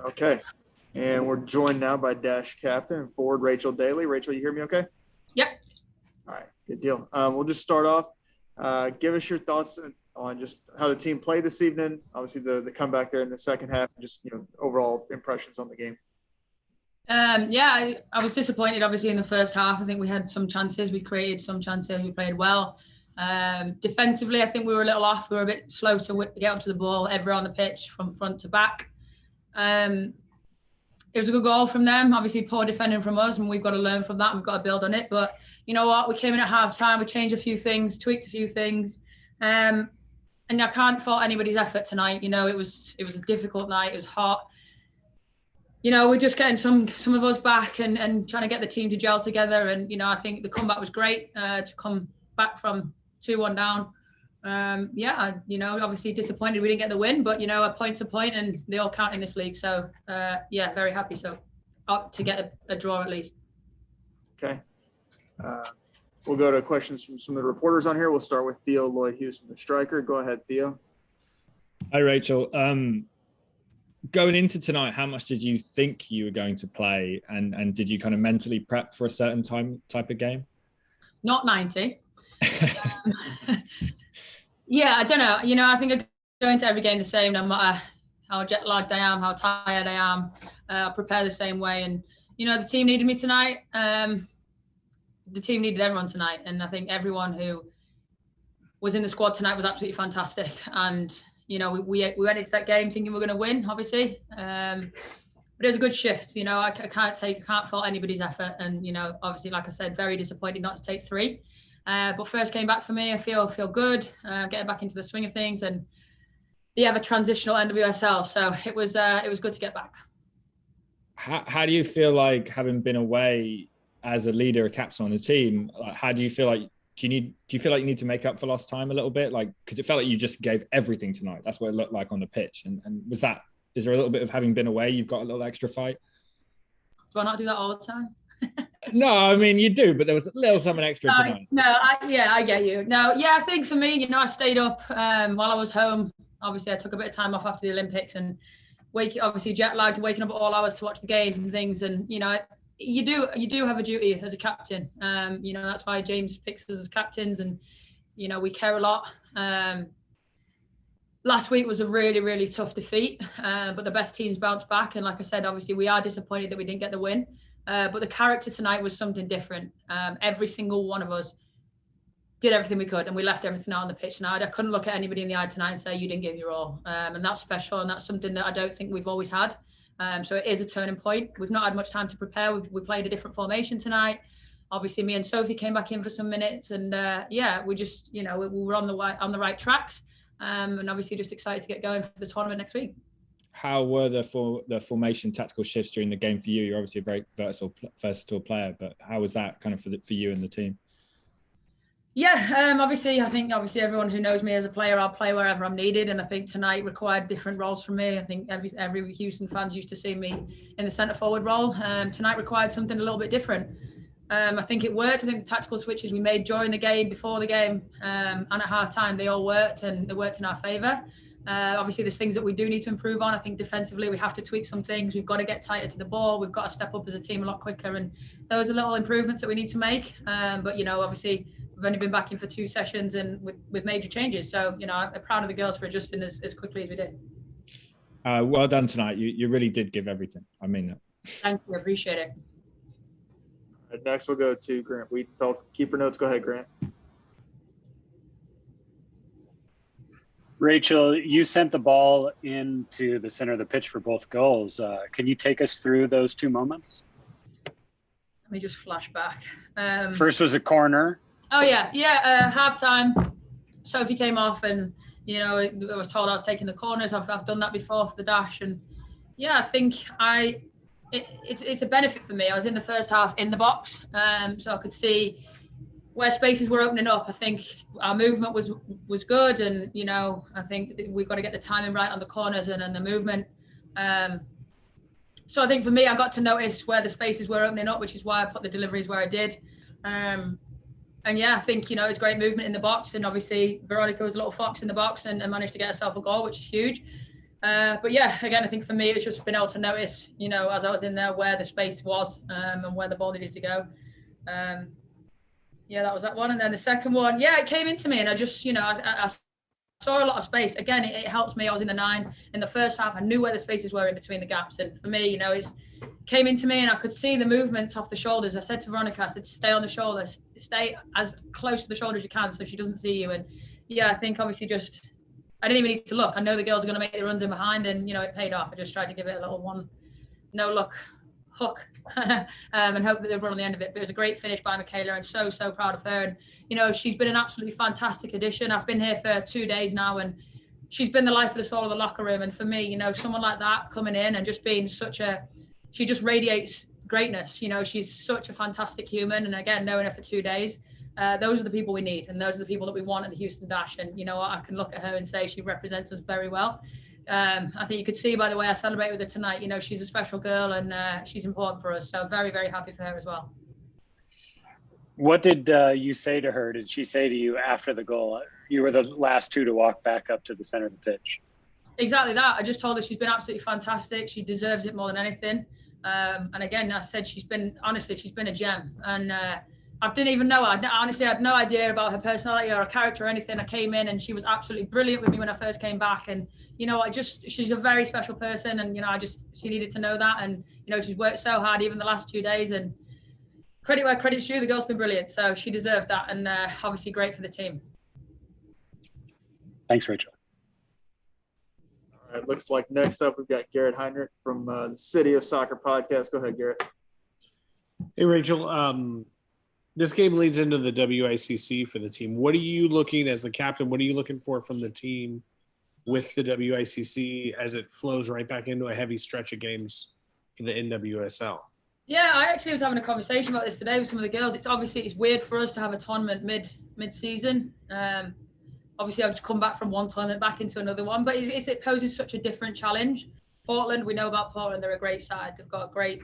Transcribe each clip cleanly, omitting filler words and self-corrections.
Okay. And we're joined now by Dash Captain and forward Rachel Daly. Rachel, you hear me okay? Yep. All right, good deal. We'll just start off. Give us your thoughts on just how the team played this evening. Obviously, the comeback there in the second half, just overall impressions on the game. I was disappointed, obviously, in the first half. I think we had some chances. We created some chances. We played well. Defensively, I think we were a little off. We were a bit slow to get up to the ball, everywhere on the pitch, from front to back. It was a good goal from them. Obviously, poor defending from us, and we've got to learn from that. We've got to build on it. But you know what? We came in at half-time. We changed a few things, tweaked a few things. And I can't fault anybody's effort tonight. It was a difficult night. It was hot. We're just getting some of us back and trying to get the team to gel together. And, I think the comeback was great to come back from 2-1 down. Obviously disappointed we didn't get the win, but, a point's a point and they all count in this league. So, very happy. So up to get a draw at least. Okay. We'll go to questions from some of the reporters on here. We'll start with Theo Lloyd-Hughes from the Striker. Go ahead, Theo. Hi, Rachel. Going into tonight, how much did you think you were going to play, and did you kind of mentally prep for a certain type of game? Not 90. I don't know. I think I go into every game the same, no matter how jet lagged I am, how tired I am. I prepare the same way, and the team needed me tonight. The team needed everyone tonight, and I think everyone who was in the squad tonight was absolutely fantastic. And we went into that game thinking we're going to win, obviously. But it was a good shift. I can't fault anybody's effort. And, obviously, like I said, very disappointed not to take 3. But first came back for me. I feel good, getting back into the swing of things. And, the transitional NWSL. So it was good to get back. How do you feel like, having been away as a leader, a captain on the team, how do you feel like, do you feel like you need to make up for lost time a little bit? Because it felt like you just gave everything tonight. That's what it looked like on the pitch. And is there a little bit of, having been away, you've got a little extra fight? Do I not do that all the time? No, I mean, you do, but there was a little something extra tonight. I get you. No, I think for me, I stayed up while I was home. Obviously, I took a bit of time off after the Olympics and obviously jet lagged, waking up at all hours to watch the games and things. And, you do have a duty as a captain. That's why James picks us as captains, and we care a lot. Last week was a really, really tough defeat, but the best teams bounced back. And like I said, obviously we are disappointed that we didn't get the win, but the character tonight was something different. Every single one of us did everything we could, and we left everything out on the pitch tonight. I couldn't look at anybody in the eye tonight and say you didn't give your all, and that's special, and that's something that I don't think we've always had. So it is a turning point. We've not had much time to prepare. We played a different formation tonight. Obviously, me and Sophie came back in for some minutes, and we just, we were on the right tracks, and obviously just excited to get going for the tournament next week. How were the formation tactical shifts during the game for you? You're obviously a very versatile player, but how was that kind of for you and the team? Obviously, I think everyone who knows me as a player, I'll play wherever I'm needed. And I think tonight required different roles from me. I think every Houston fans used to see me in the centre forward role. Tonight required something a little bit different. I think it worked. I think the tactical switches we made during the game, before the game, and at half time, they all worked, and they worked in our favour. Obviously, there's things that we do need to improve on. I think defensively, we have to tweak some things. We've got to get tighter to the ball. We've got to step up as a team a lot quicker. And those are little improvements that we need to make. But, obviously, we've only been back in for 2 sessions and with major changes. So, I'm proud of the girls for adjusting as quickly as we did. Well done tonight. You really did give everything. I mean that. Thank you. I appreciate it. Next, we'll go to Grant Wiedenfeld. Keeper notes. Go ahead, Grant. Rachel, you sent the ball into the center of the pitch for both goals. Can you take us through those 2 moments? Let me just flash back. First was a corner. Oh, yeah. Halftime, Sophie came off, and, I was told I was taking the corners. I've done that before for the Dash. And, I think it's a benefit for me. I was in the first half in the box, so I could see where spaces were opening up. I think our movement was good, and I think we've got to get the timing right on the corners and the movement. So I think for me, I got to notice where the spaces were opening up, which is why I put the deliveries where I did. And I think it's great movement in the box, and obviously Veronica was a little fox in the box and managed to get herself a goal, which is huge. But yeah, again, I think for me, it's just been able to notice, as I was in there, where the space was and where the ball needed to go. Yeah, that was that one. And then the second one, yeah, it came into me and I just, I saw a lot of space. Again, it helps me. I was in the 9 in the first half. I knew where the spaces were in between the gaps. And for me, it came into me and I could see the movements off the shoulders. I said to Veronica, I said, stay on the shoulder, stay as close to the shoulder as you can so she doesn't see you. And yeah, I think obviously I didn't even need to look. I know the girls are going to make the runs in behind and, it paid off. I just tried to give it a little one, no look hook and hope that they'd run on the end of it. But it was a great finish by Michaela and so proud of her. And, she's been an absolutely fantastic addition. I've been here for 2 days now and she's been the life of the soul of the locker room. And for me, someone like that coming in and just being she just radiates greatness. She's such a fantastic human. And again, knowing her for 2 days, those are the people we need. And those are the people that we want at the Houston Dash. And, I can look at her and say she represents us very well. I think you could see by the way I celebrate with her tonight, she's a special girl and she's important for us. So very, very happy for her as well. What did you say to her? Did she say to you after the goal? You were the last 2 to walk back up to the center of the pitch. Exactly that. I just told her she's been absolutely fantastic. She deserves it more than anything. And again, I said she's been a gem. And I didn't even know her. Honestly, I had no idea about her personality or her character or anything. I came in and she was absolutely brilliant with me when I first came back. And, she's a very special person. And, she needed to know that. And, she's worked so hard even the last 2 days. And credit where credit's due, the girl's been brilliant. So she deserved that. And obviously great for the team. Thanks, Rachel. All right, looks like next up we've got Garrett Heinrich from the City of Soccer podcast. Go ahead, Garrett. Hey, Rachel. This game leads into the WICC for the team. What are you looking, as the captain, what are you looking for from the team with the WICC as it flows right back into a heavy stretch of games for the NWSL? Yeah, I actually was having a conversation about this today with some of the girls. It's weird for us to have a tournament mid-season. Obviously, I've just come back from one tournament back into another one, but it poses such a different challenge. Portland, we know about Portland. They're a great side. They've got a great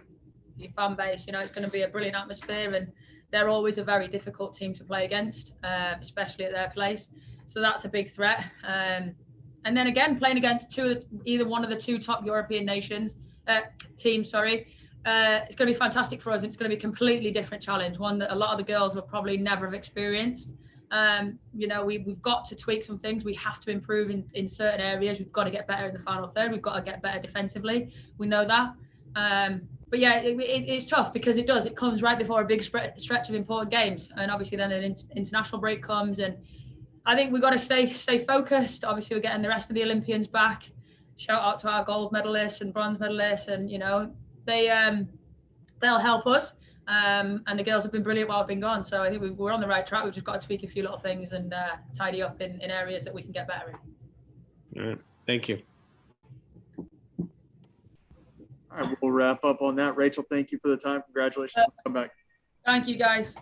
fan base. It's going to be a brilliant atmosphere, and they're always a very difficult team to play against, especially at their place. So that's a big threat. And then again, playing against either one of the 2 top European teams, it's going to be fantastic for us. It's going to be a completely different challenge, one that a lot of the girls will probably never have experienced. We've got to tweak some things. We have to improve in certain areas. We've got to get better in the final third. We've got to get better defensively. We know that. But yeah, it's tough because it comes right before a big stretch of important games. And obviously then an international break comes. And I think we've got to stay focused. Obviously we're getting the rest of the Olympians back. Shout out to our gold medalists and bronze medalists. And, they'll help us. And the girls have been brilliant while I've been gone. So I think we're on the right track. We've just got to tweak a few little things and tidy up in areas that we can get better in. All right. Thank you. All right, we'll wrap up on that. Rachel, thank you for the time. Congratulations on coming back. Thank you, guys.